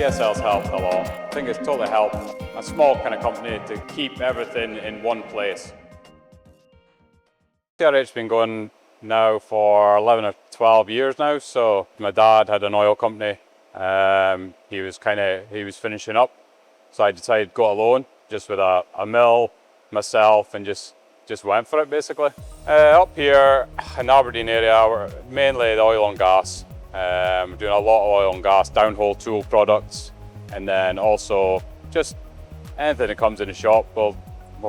PSL's helped a lot. I think it's totally helped a small kind of company to keep everything in one place. CRH's been going now for 11 or 12 years now. So my dad had an oil company. He was finishing up, so I decided to go alone, just with a mill, myself, and just went for it basically. Up here in the Aberdeen area, we're mainly the oil and gas. We're doing a lot of oil and gas, downhole tool products, and then also just anything that comes in the shop, we'll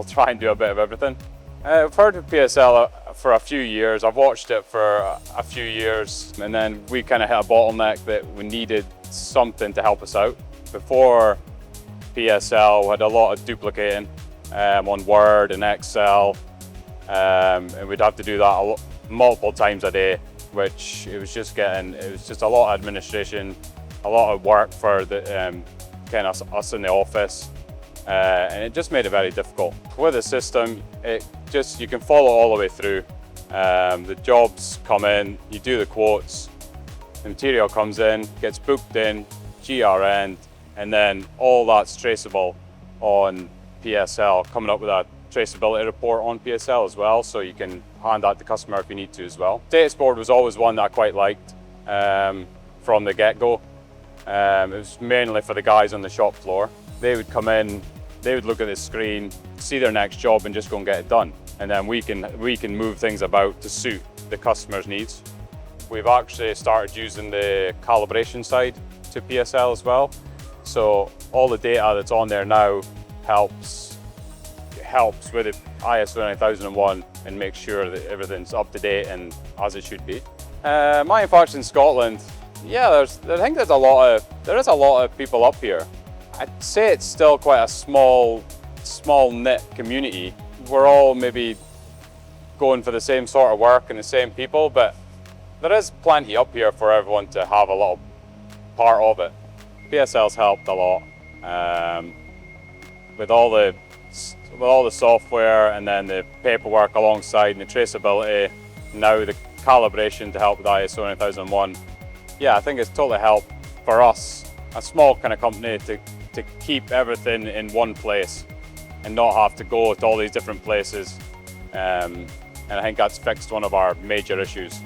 try and do a bit of everything. I've heard of PSL for a few years. I've watched it for a few years, and then we kind of hit a bottleneck that we needed something to help us out. Before PSL, we had a lot of duplicating on Word and Excel, and we'd have to do that multiple times a day, which it was just a lot of administration, a lot of work for the kind of us in the office, and it just made it very difficult. With the system, you can follow all the way through. The jobs come in, you do the quotes, the material comes in, gets booked in, GRN, and then all that's traceable on PSL, coming up with a traceability report on PSL as well, so you can hand that to the customer if you need to as well. Datasport was always one that I quite liked from the get-go. It was mainly for the guys on the shop floor. They would come in, they would look at the screen, see their next job and just go and get it done. And then we can move things about to suit the customer's needs. We've actually started using the calibration side to PSL as well. So all the data that's on there now helps with the ISO 9001 and makes sure that everything's up to date and as it should be. Manufacturing in Scotland, yeah, I think there is a lot of people up here. I'd say it's still quite a small knit community. We're all maybe going for the same sort of work and the same people, but there is plenty up here for everyone to have a little part of it. PSL's helped a lot with all the software and then the paperwork alongside and the traceability, now the calibration to help with ISO 9001. Yeah, I think it's totally helped for us, a small kind of company, to keep everything in one place and not have to go to all these different places. And I think that's fixed one of our major issues.